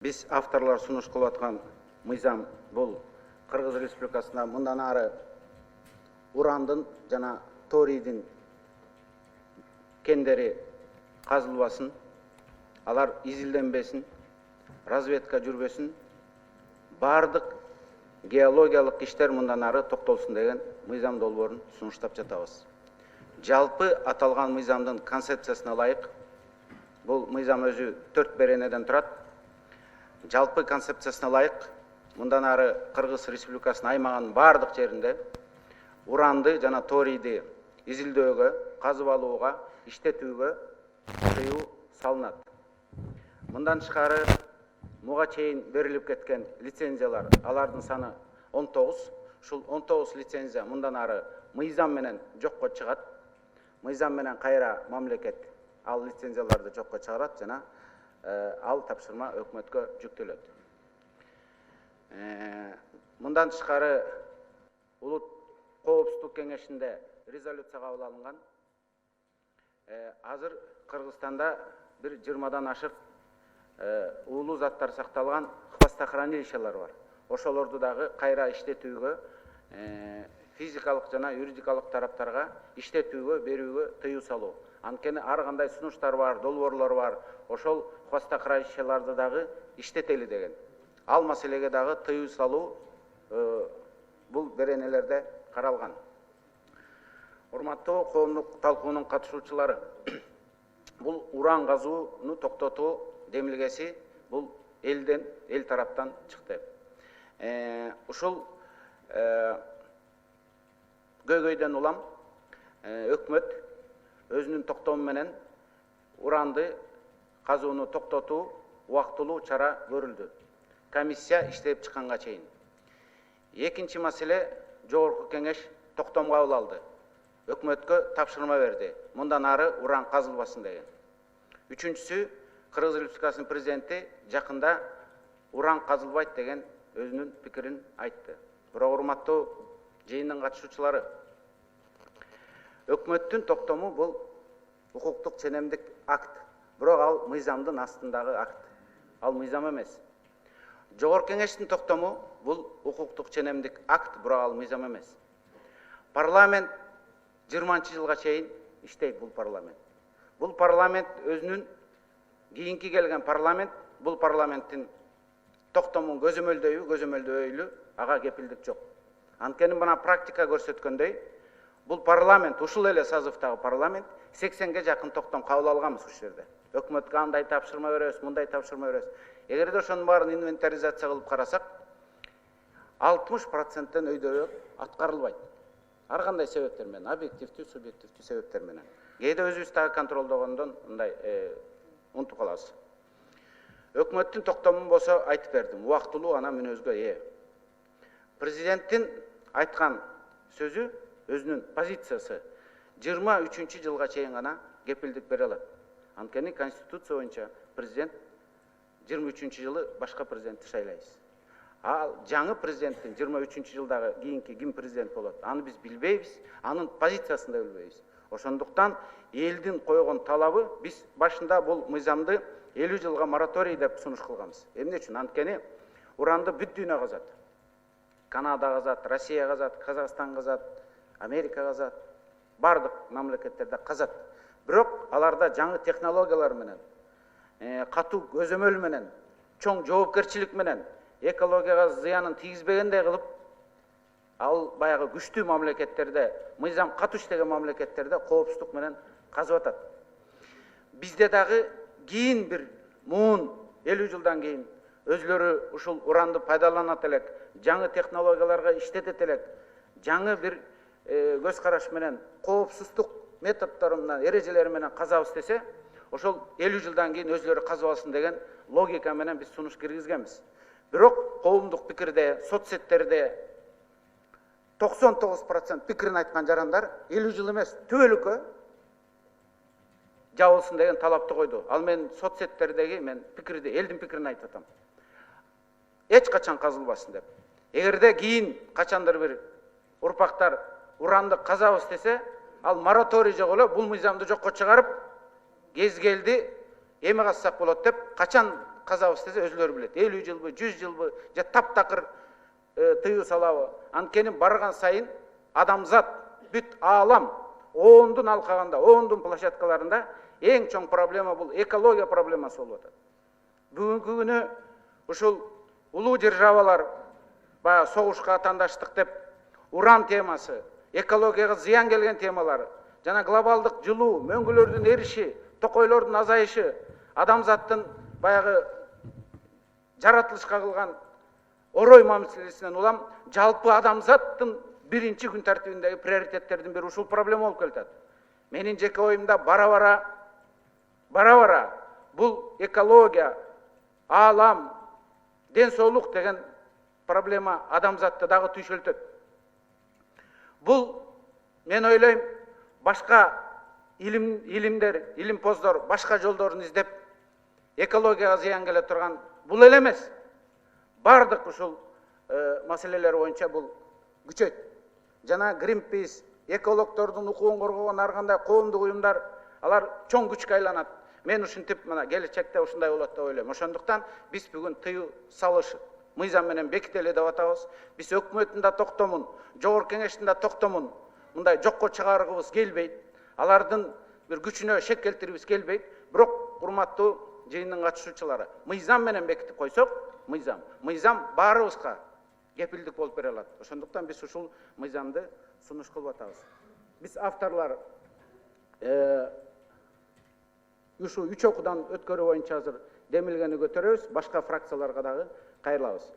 Biz авторлар сунуш кылып аткан мыйзам бул Кыргыз Республикасында мындан ары урандын жана торийдин кендери казылбасын, алар изилденбесин, разведка жүрбөсүн, бардык геологиялык иштер мындан ары токтолсун деген мыйзам долбоорун сунуштап жатабыз. Жалпы аталган мыйзамдын концепциясына ылайык бул мыйзам өзү 4 беренеден турат. Жалпы концепциясына ылайык мындан ары Кыргыз Республикасынын аймагынын бардык жеринде уранды жана торийди изилдөөгө, казып алууга, иштетүүгө тыюу салынат. Мындан тышкары муга чейин берилип кеткен лицензиялар, алардын саны 19. Ушул 19 лицензия мындан ары мыйзам менен жокко чыгат. Мыйзам менен кайра мамлекет ал лицензияларды жокко чыгарат жана ал тапшырма өкмөткө жүктөлөт. Мындан тышкары Улут коопсуздук кеңешинде резолюция кабыл алынган. Азыр Кыргызстанда бир 20дан ашык уулуу заттар сакталган хвостохранилищелер бар. Ошолорду дагы кайра иштетүүгө, физикалык жана юридикалык тараптарга иштетүүгө, берүүгө тыюу салуу. Анткени ар кандай сунуштар бар, долбоорлор бар. Ошол хвостохранилищелерди дагы иштетели деген. Ал маселеге дагы тыюу салуу бул беренелерде каралган. Урматтуу коомдук талкуунун катышуучулары, бул уран казууну токтотуу демилгеси бул эл тараптан чыкты. Ушул көйгөйдөн улам өкмөт өзүнүн токтому менен уранды казууну токтотуу убактылуу чара көрүлдү. Комиссия иштеп чыкканга чейин. Экинчи маселе, жогорку кеңеш токтом кабыл алды. Өкмөткө тапшырма берди. Мындан ары уран казылбасын деген. Үчүнчүсү, Кыргыз Республикасынын президенти жакында уран казылбайт деген өзүнүн пикирин айтты. Бирок урматтуу жыйындын катышуучулары, өкмөттүн токтому бул укуктук ченемдик акт. Бирок ал мыйзамдын астындагы акт. Ал мыйзам эмес. Жогорку кеңештин токтому бул укуктук ченемдик акт, бирок ал мыйзам эмес. Парламент 20-жылга чейин иштейт бул парламент. Бул парламент өзүнүн кийинки келген парламент, бул парламенттин токтомун көзөмөлдөйлү, ага кепилдик жок. Анткени мына практика көрсөткөндөй, бул парламент, ушул эле созывдагы парламент 80ге жакын токтом кабыл алганбыз ушул жерде. Өкмөткө андай тапшырма беребиз, мындай тапшырма беребиз. Эгерде ошонун баарын инвентаризация кылып карасак, 60%тен өйдөрү аткарылбайт. Ар кандай себептер менен, объективдүү, субъективдүү себептер менен. Кээде өзүбүз дагы контролдогондон мындай унутуп калабыз. Өкмөттүн токтомун болсо айтып бердим, убактылуу гана мүнөзгө ээ. Президенттин айткан сөзү, өзүнүн позициясы 23-жылга чейин гана кепилдик бере алат. Анткени Конституция боюнча президент 23-жылы башка президентти шайлайбыз. Ал жаңы президенттин 23-жылдагы кийинки ким президент болот, аны биз билбейбиз, анын позициясын да билбейбиз. Ошондуктан элдин койгон талабы, биз башында бул мыйзамды 50 жылга мораторий деп сунуш кылганбыз. Эмне үчүн? Анткени уранды бүт дүйнө казат. Канада казат, Россия казат, Казакстан казат, Америка казат, бардык мамлекеттерде казат. Бирок аларда жаңы технологиялар менен, катуу көзөмөл менен, чоң жоопкерчилик менен экологияга зыянын тийгизбегендей кылып, ал баягы күчтүү мамлекеттерде, мыйзам катуу иштеген мамлекеттерде коопсуздук менен казып атат. Бизде дагы кийин бир муун 50 жылдан кийин өзлөрү ушул уранды пайдаланат элек, жаңы технологияларга иштетет элек, жаңы бир көз караш менен коопсуздук методдору менен, эрежелери менен казабыз десе, ошол 50 жылдан кийин өзлөрү казып алсын деген логика менен биз сунуш киргизгенбиз. Бирок коомдук пикирде, соцсеттерде 99% пикирин айткан жарандар 50 жыл эмес, түбөлүккө жабылсын деген талапты койду. Ал мен соцсеттердеги мен пикирди, элдин пикирин айтып атам. Эч качан казылбасын деп. Эгерде кийин качандыр бир урпактар уранды казабыз десе, ал мораторий жок эле бул мыйзамды жокко чыгарып, кез келди эми казсак болот деп качан казабыз десе өзүлөрү билет. 50 жылбы, 100 жылбы же таптакыр тыюу салабы. Анткени барган сайын адамзат бүт аалам оондун алкагында, оондун площадкаларында эң чоң проблема бул экология проблемасы болуп атат. Бүгүнкү күнү ушул улуу державалар баягы согушка атаандаштык деп уран темасы, экологияга зыян келген темалары жана глобалдык жылуу, мөңгүлөрдүн эриши, токойлордун азайышы, адамзаттын баягы жаратылышка кылган орой мамилесинен улам жалпы адамзаттын биринчи күн тартибиндеги приоритеттердин бири ушул проблема болуп келатат. Менин жеке оюмда бара бара бул экология, аалам, ден соолук деген проблема адамзатты дагы түйшөлтөт. Бул мен ойлойм башка илимдер, илимпоздор башка жолдорун издеп экологияга зыян келе турган бул эле эмес. Бардык ушул маселелер боюнча бул күчөйт. Жана Greenpeace, экологдордун укугун коргогон ар кандай коомдук уюмдар, алар чоң күчкө айланат. Мен ушинтип мына келечекте ушундай болот деп ойлойм. Ошондуктан биз бүгүн тыюу салыш мыйзам менен бекители деп атабыз. Биз өкмөттүн да токтомун, жогорку кеңештин да токтомун мындай жокко чыгаргыбыз келбейт. Алардын бир күчүнө шек келтиргибиз келбейт. Бирок урматтуу жыйындын катышуучулары, мыйзам менен бекитип койсок, мыйзам баарыбызга кепилдик болуп бере алат. Ошондуктан биз ушул мыйзамды сунуш кылып атабыз. Биз авторлор ушул 3 окуудан өткөрүү боюнча азыр демилгени көтөрөбүз. Башка фракцияларга дагы кайрылабыз.